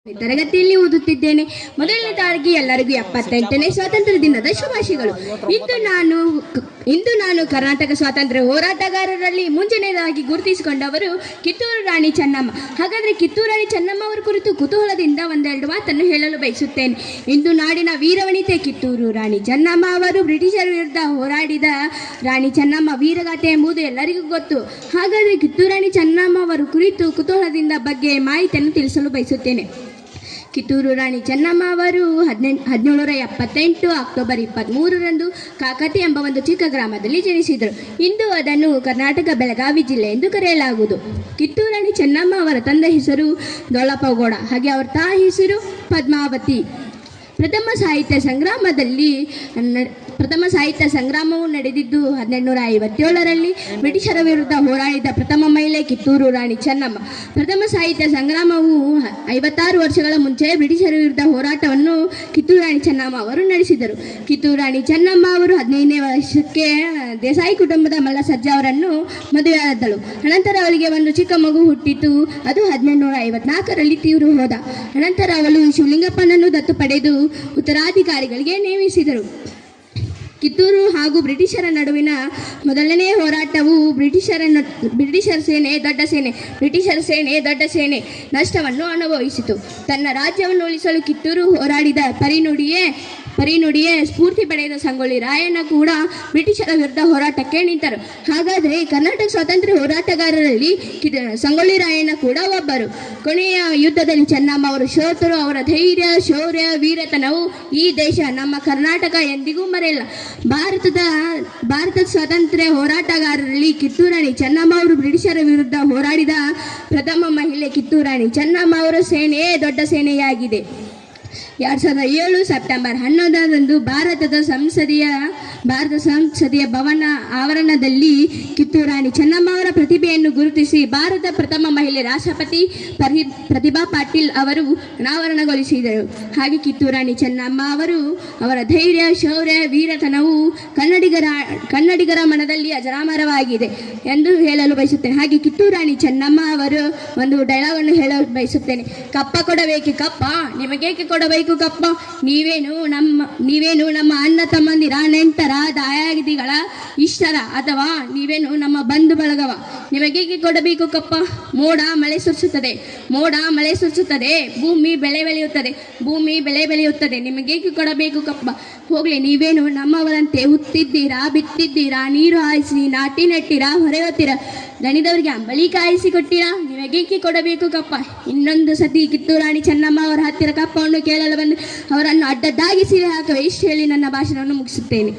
ತರಗತಿಯಲ್ಲಿ ಓದುತ್ತಿದ್ದೇನೆ. ಮೊದಲನೇದಾಗಿ ಎಲ್ಲರಿಗೂ 78ನೇ ಸ್ವಾತಂತ್ರ್ಯ ದಿನದ ಶುಭಾಶಯಗಳು. ಇಂದು ನಾನು ಕರ್ನಾಟಕ ಸ್ವಾತಂತ್ರ್ಯ ಹೋರಾಟಗಾರರಲ್ಲಿ ಮುಂಚೆನೇದಾಗಿ ಗುರುತಿಸಿಕೊಂಡವರು ಕಿತ್ತೂರು ರಾಣಿ ಚೆನ್ನಮ್ಮ. ಹಾಗಾದರೆ ಕಿತ್ತೂರು ರಾಣಿ ಚೆನ್ನಮ್ಮ ಅವರ ಕುರಿತು ಕುತೂಹಲದಿಂದ ಒಂದೆರಡು ಮಾತನ್ನು ಹೇಳಲು ಬಯಸುತ್ತೇನೆ. ಇಂದು ನಾಡಿನ ವೀರವನಿತೆ ಕಿತ್ತೂರು ರಾಣಿ ಚೆನ್ನಮ್ಮ ಅವರು ಬ್ರಿಟಿಷರ ವಿರುದ್ಧ ಹೋರಾಡಿದ ರಾಣಿ ಚೆನ್ನಮ್ಮ ವೀರಗಾಥೆ ಎಂಬುದು ಎಲ್ಲರಿಗೂ ಗೊತ್ತು. ಹಾಗಾದರೆ ಕಿತ್ತೂರು ರಾಣಿ ಚೆನ್ನಮ್ಮ ಅವರ ಕುರಿತು ಕುತೂಹಲದಿಂದ ಬಗ್ಗೆ ಮಾಹಿತಿಯನ್ನು ತಿಳಿಸಲು ಬಯಸುತ್ತೇನೆ. ಕಿತ್ತೂರು ರಾಣಿ ಚೆನ್ನಮ್ಮ ಅವರು 1778 ಅಕ್ಟೋಬರ್ 23ರಂದು ಕಾಕತಿ ಎಂಬ ಒಂದು ಚಿಕ್ಕ ಗ್ರಾಮದಲ್ಲಿ ಜನಿಸಿದರು. ಇಂದು ಅದನ್ನು ಕರ್ನಾಟಕ ಬೆಳಗಾವಿ ಜಿಲ್ಲೆ ಎಂದು ಕರೆಯಲಾಗುವುದು. ಕಿತ್ತೂರು ರಾಣಿ ಚೆನ್ನಮ್ಮ ಅವರ ತಂದೆ ಹೆಸರು ದೊಳಪಗೌಡ, ಹಾಗೆ ಅವರ ತಾಯಿ ಹೆಸರು ಪದ್ಮಾವತಿ. ಪ್ರಥಮ ಸಾಹಿತ್ಯ ಸಂಗ್ರಾಮವು ನಡೆದಿದ್ದು 1857ರಲ್ಲಿ. ಬ್ರಿಟಿಷರ ವಿರುದ್ಧ ಹೋರಾಡಿದ ಪ್ರಥಮ ಮಹಿಳೆ ಕಿತ್ತೂರು ರಾಣಿ ಚೆನ್ನಮ್ಮ. ಪ್ರಥಮ ಸಾಹಿತ್ಯ ಸಂಗ್ರಾಮವು 56 ವರ್ಷಗಳ ಮುಂಚೆ ಬ್ರಿಟಿಷರ ವಿರುದ್ಧ ಹೋರಾಟವನ್ನು ಕಿತ್ತೂರು ರಾಣಿ ಚೆನ್ನಮ್ಮ ಅವರು ನಡೆಸಿದರು. ಕಿತ್ತೂರು ರಾಣಿ ಚೆನ್ನಮ್ಮ ಅವರು 15ನೇ ವರ್ಷಕ್ಕೆ ದೇಸಾಯಿ ಕುಟುಂಬದ ಮಲ್ಲಸಜ್ಜ ಅವರನ್ನು ಮದುವೆಯಾದಳು. ಅನಂತರ ಅವಳಿಗೆ ಒಂದು ಚಿಕ್ಕ ಮಗು ಹುಟ್ಟಿತು. ಅದು 1854ರಲ್ಲಿ ತೀವ್ರ ಹೋದ. ಅನಂತರ ಅವಳು ಶಿವಲಿಂಗಪ್ಪನನ್ನು ದತ್ತು ಪಡೆದು ಉತ್ತರಾಧಿಕಾರಿಗಳಿಗೆ ನೇಮಿಸಿದರು. ಕಿತ್ತೂರು ಹಾಗೂ ಬ್ರಿಟಿಷರ ನಡುವಿನ ಮೊದಲನೇ ಹೋರಾಟವು ಬ್ರಿಟಿಷರ ಸೇನೆ ದೊಡ್ಡ ಸೇನೆ ನಷ್ಟವನ್ನು ಅನುಭವಿಸಿತು. ತನ್ನ ರಾಜ್ಯವನ್ನು ಉಳಿಸಲು ಕಿತ್ತೂರು ಹೋರಾಡಿದ ಪರಿನುಡಿಯೇ ಸ್ಫೂರ್ತಿ ಪಡೆದ ಸಂಗೊಳ್ಳಿ ರಾಯಣ್ಣ ಕೂಡ ಬ್ರಿಟಿಷರ ವಿರುದ್ಧ ಹೋರಾಟಕ್ಕೆ ನಿಂತರು. ಹಾಗಾದರೆ ಕರ್ನಾಟಕ ಸ್ವಾತಂತ್ರ್ಯ ಹೋರಾಟಗಾರರಲ್ಲಿ ಸಂಗೊಳ್ಳಿ ರಾಯಣ್ಣ ಕೂಡ ಒಬ್ಬರು. ಕೊನೆಯ ಯುದ್ಧದಲ್ಲಿ ಚೆನ್ನಮ್ಮ ಅವರು ಸೋತರು. ಅವರ ಧೈರ್ಯ, ಶೌರ್ಯ, ವೀರತನವು ಈ ದೇಶ, ನಮ್ಮ ಕರ್ನಾಟಕ ಎಂದಿಗೂ ಮರೆಯಲ್ಲ. ಭಾರತದ ಸ್ವಾತಂತ್ರ್ಯ ಹೋರಾಟಗಾರರಲ್ಲಿ ಕಿತ್ತೂರು ರಾಣಿ ಚೆನ್ನಮ್ಮ ಅವರು ಬ್ರಿಟಿಷರ ವಿರುದ್ಧ ಹೋರಾಡಿದ ಪ್ರಥಮ ಮಹಿಳೆ. ಕಿತ್ತೂರು ರಾಣಿ ಚೆನ್ನಮ್ಮ ಅವರ ಸೇನೆಯೇ ದೊಡ್ಡ ಸೇನೆಯಾಗಿದೆ. 2007 ಸೆಪ್ಟೆಂಬರ್ 11ರಂದು ಭಾರತ ಸಂಸದೀಯ ಭವನ ಆವರಣದಲ್ಲಿ ಕಿತ್ತೂರು ರಾಣಿ ಚೆನ್ನಮ್ಮ ಅವರ ಪ್ರತಿಭೆಯನ್ನು ಗುರುತಿಸಿ ಭಾರತ ಪ್ರಥಮ ಮಹಿಳೆ ರಾಷ್ಟ್ರಪತಿ ಪ್ರತಿಭಾ ಪಾಟೀಲ್ ಅವರು ಅನಾವರಣಗೊಳಿಸಿದರು. ಹಾಗೆ ಕಿತ್ತೂರು ರಾಣಿ ಚೆನ್ನಮ್ಮ ಅವರ ಧೈರ್ಯ, ಶೌರ್ಯ, ವೀರತನವು ಕನ್ನಡಿಗರ ಮನದಲ್ಲಿ ಅಜರಾಮರವಾಗಿದೆ ಎಂದು ಹೇಳಲು ಬಯಸುತ್ತೇನೆ. ಹಾಗೆ ಕಿತ್ತೂರು ರಾಣಿ ಚೆನ್ನಮ್ಮ ಅವರು ಒಂದು ಡೈಲಾಗನ್ನು ಹೇಳಲು ಬಯಸುತ್ತೇನೆ. ಕಪ್ಪ ಕೊಡಬೇಕು ಕಪ್ಪ, ನಿಮಗೇಕೆ ಕೊಡಬೇಕು ಕಪ್ಪ, ನೀವೇನು ನಮ್ಮ ಅಣ್ಣ ತಮ್ಮಂದಿರ, ನೆಂಟರ, ದಾಯಾದಿಗಳ ಇಷ್ಟರ, ಅಥವಾ ನೀವೇನು ನಮ್ಮ ಬಂಧು ಬಳಗವ, ನಿಮಗೇಕೆ ಕೊಡಬೇಕು ಕಪ್ಪ. ಮೋಡ ಮಳೆ ಸುರಿಸುತ್ತದೆ, ಭೂಮಿ ಬೆಳೆ ಬೆಳೆಯುತ್ತದೆ, ನಿಮಗೇಕೆ ಕೊಡಬೇಕು ಕಪ್ಪ. ಹೋಗ್ಲಿ, ನೀವೇನು ನಮ್ಮವರಂತೆ ಹುತ್ತಿದ್ದೀರಾ, ಬಿತ್ತಿದ್ದೀರಾ, ನೀರು ಹಾಯಿಸಿ ನಾಟಿ ನೆಟ್ಟಿರಾ, ಹೊರೆಯುತ್ತೀರಾ, ದಣಿದವರಿಗೆ ಅಂಬಳಿ ಕಾಯಿಸಿ ಕೊಟ್ಟಿರಾ, ನಿಮಗೇಕೆ ಕೊಡಬೇಕು ಕಪ್ಪ. ಇನ್ನೊಂದು ಸತಿ ಕಿತ್ತೂರು ರಾಣಿ ಚೆನ್ನಮ್ಮ ಅವರ ಹತ್ತಿರ ಕಪ್ಪವನ್ನು ಕೇಳಲು ಬಂದು ಅವರನ್ನು ಅಡ್ಡದ್ದಾಗಿ ಸೀರೆ ಹಾಕುವ. ಇಷ್ಟು ಹೇಳಿ ನನ್ನ ಭಾಷಣವನ್ನು ಮುಗಿಸುತ್ತೇನೆ.